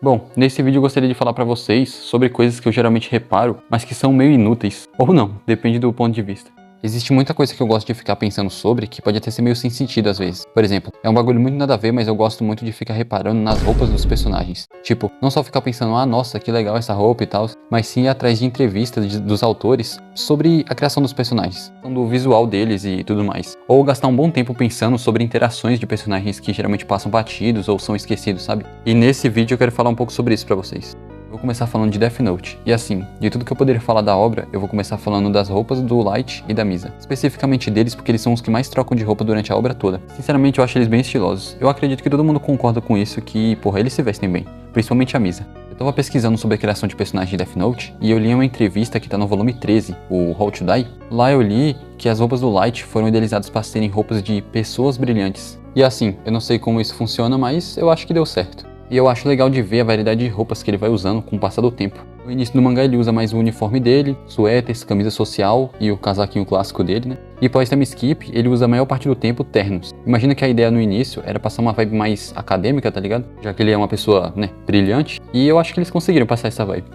Bom, nesse vídeo eu gostaria de falar pra vocês sobre coisas que eu geralmente reparo, mas que são meio inúteis. Ou não, depende do ponto de vista. Existe muita coisa que eu gosto de ficar pensando sobre, que pode até ser meio sem sentido às vezes. Por exemplo, é um bagulho muito nada a ver, mas eu gosto muito de ficar reparando nas roupas dos personagens. Tipo, não só ficar pensando, ah, nossa, que legal essa roupa e tal, mas sim ir atrás de entrevistas dos autores sobre a criação dos personagens, do visual deles e tudo mais. Ou gastar um bom tempo pensando sobre interações de personagens que geralmente passam batidos ou são esquecidos, sabe? E nesse vídeo eu quero falar um pouco sobre isso pra vocês. Vou começar falando de Death Note, e assim, de tudo que eu poderia falar da obra, eu vou começar falando das roupas do Light e da Misa. Especificamente deles, porque eles são os que mais trocam de roupa durante a obra toda. Sinceramente, eu acho eles bem estilosos. Eu acredito que todo mundo concorda com isso, que, porra, eles se vestem bem. Principalmente a Misa. Eu tava pesquisando sobre a criação de personagens de Death Note, e eu li uma entrevista que tá no volume 13, o How to Die. Lá eu li que as roupas do Light foram idealizadas para serem roupas de pessoas brilhantes. E assim, eu não sei como isso funciona, mas eu acho que deu certo. E eu acho legal de ver a variedade de roupas que ele vai usando com o passar do tempo. No início do mangá ele usa mais o uniforme dele, suéteres, camisa social e o casaquinho clássico dele, né? E pós time skip, ele usa a maior parte do tempo ternos. Imagina que a ideia no início era passar uma vibe mais acadêmica, tá ligado? Já que ele é uma pessoa, né, brilhante. E eu acho que eles conseguiram passar essa vibe.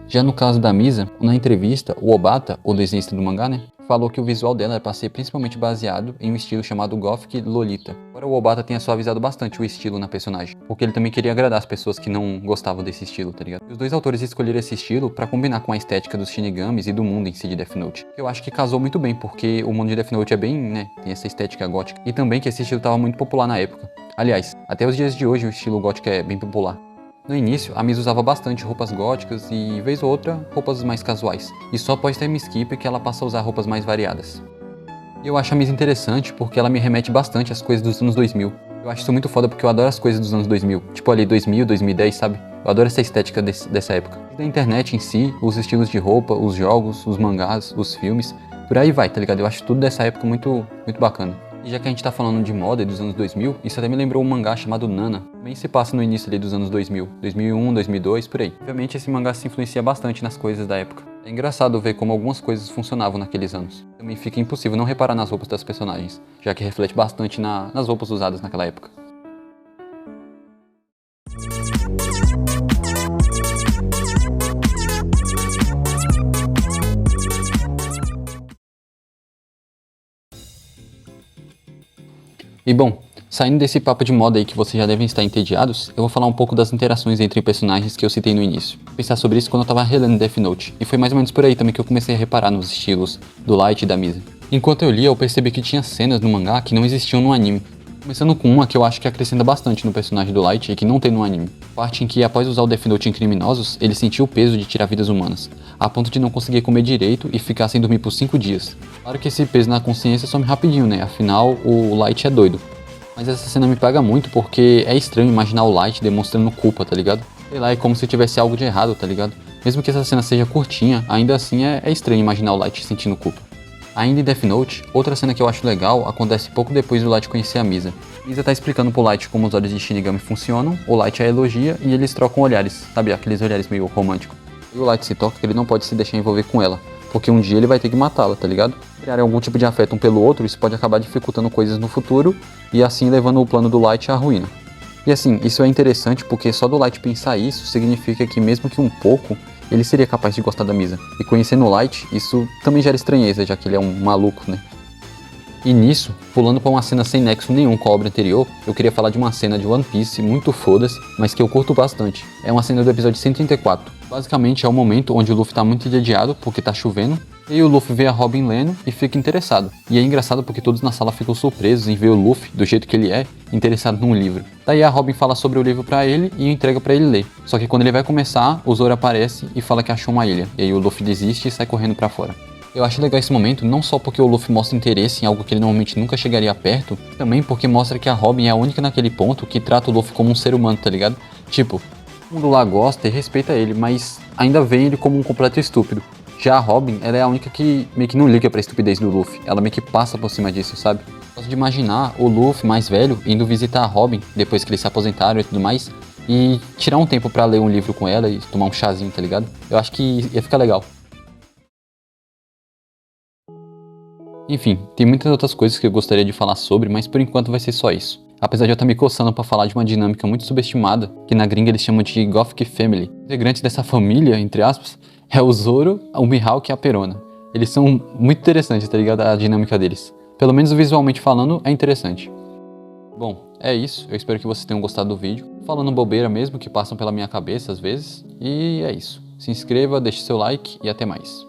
Já no caso da Misa, na entrevista, o Obata, o desenhista do mangá, né, falou que o visual dela era para ser principalmente baseado em um estilo chamado Gothic Lolita. Agora o Obata tenha suavizado bastante o estilo na personagem, porque ele também queria agradar as pessoas que não gostavam desse estilo, tá ligado? E os dois autores escolheram esse estilo para combinar com a estética dos Shinigamis e do mundo em si de Death Note. Eu acho que casou muito bem, porque o mundo de Death Note é bem, né, tem essa estética gótica, e também que esse estilo estava muito popular na época. Aliás, até os dias de hoje o estilo gótico é bem popular. No início, a Misa usava bastante roupas góticas e, vez ou outra, roupas mais casuais. E só após time skip que ela passa a usar roupas mais variadas. E eu acho a Misa interessante porque ela me remete bastante às coisas dos anos 2000. Eu acho isso muito foda porque eu adoro as coisas dos anos 2000. Tipo ali 2000, 2010, sabe? Eu adoro essa estética dessa época. E da internet em si, os estilos de roupa, os jogos, os mangás, os filmes, por aí vai, tá ligado? Eu acho tudo dessa época muito bacana. E já que a gente tá falando de moda e dos anos 2000, isso até me lembrou um mangá chamado Nana. Também se passa no início ali dos anos 2000, 2001, 2002, por aí. Obviamente esse mangá se influencia bastante nas coisas da época. É engraçado ver como algumas coisas funcionavam naqueles anos. Também fica impossível não reparar nas roupas das personagens, já que reflete bastante nas roupas usadas naquela época. E bom, saindo desse papo de moda aí que vocês já devem estar entediados, eu vou falar um pouco das interações entre personagens que eu citei no início. Vou pensar sobre isso quando eu tava relendo Death Note, e foi mais ou menos por aí também que eu comecei a reparar nos estilos do Light e da Misa. Enquanto eu lia, eu percebi que tinha cenas no mangá que não existiam no anime. Começando com uma que eu acho que acrescenta bastante no personagem do Light e que não tem no anime. Parte em que, após usar o Death Note em criminosos, ele sentiu o peso de tirar vidas humanas, a ponto de não conseguir comer direito e ficar sem dormir por 5 dias. Claro que esse peso na consciência some rapidinho, né? Afinal, o Light é doido. Mas essa cena me pega muito porque é estranho imaginar o Light demonstrando culpa, tá ligado? Sei lá, é como se tivesse algo de errado, tá ligado? Mesmo que essa cena seja curtinha, ainda assim é estranho imaginar o Light sentindo culpa. Ainda em Death Note, outra cena que eu acho legal acontece pouco depois do Light conhecer a Misa. Misa tá explicando pro Light como os olhos de Shinigami funcionam, o Light a elogia e eles trocam olhares, sabe? Aqueles olhares meio românticos. E o Light se toca que ele não pode se deixar envolver com ela, porque um dia ele vai ter que matá-la, tá ligado? Criar algum tipo de afeto um pelo outro, isso pode acabar dificultando coisas no futuro e assim levando o plano do Light à ruína. E assim, isso é interessante porque só do Light pensar isso significa que mesmo que um pouco, ele seria capaz de gostar da Misa. E conhecendo o Light, isso também gera estranheza, já que ele é um maluco, né? E nisso, pulando pra uma cena sem nexo nenhum com a obra anterior, eu queria falar de uma cena de One Piece muito foda-se, mas que eu curto bastante. É uma cena do episódio 134. Basicamente é o momento onde o Luffy tá muito entediado porque tá chovendo, e aí o Luffy vê a Robin lendo e fica interessado. E é engraçado porque todos na sala ficam surpresos em ver o Luffy, do jeito que ele é, interessado num livro. Daí a Robin fala sobre o livro pra ele e entrega pra ele ler. Só que quando ele vai começar, o Zoro aparece e fala que achou uma ilha. E aí o Luffy desiste e sai correndo pra fora. Eu acho legal esse momento, não só porque o Luffy mostra interesse em algo que ele normalmente nunca chegaria perto, também porque mostra que a Robin é a única naquele ponto que trata o Luffy como um ser humano, tá ligado? Tipo, todo mundo lá gosta e respeita ele, mas ainda vê ele como um completo estúpido. Já a Robin, ela é a única que meio que não liga pra estupidez do Luffy, ela meio que passa por cima disso, sabe? Gosto de imaginar o Luffy mais velho indo visitar a Robin, depois que eles se aposentaram e tudo mais, e tirar um tempo pra ler um livro com ela e tomar um chazinho, tá ligado? Eu acho que ia ficar legal. Enfim, tem muitas outras coisas que eu gostaria de falar sobre, mas por enquanto vai ser só isso. Apesar de eu estar me coçando pra falar de uma dinâmica muito subestimada, que na gringa eles chamam de Gothic Family. O integrante dessa família, entre aspas, é o Zoro, o Mihawk e a Perona. Eles são muito interessantes, tá ligado? A dinâmica deles. Pelo menos visualmente falando, é interessante. Bom, é isso. Eu espero que vocês tenham gostado do vídeo. Falando bobeira mesmo, que passam pela minha cabeça às vezes. E é isso. Se inscreva, deixe seu like e até mais.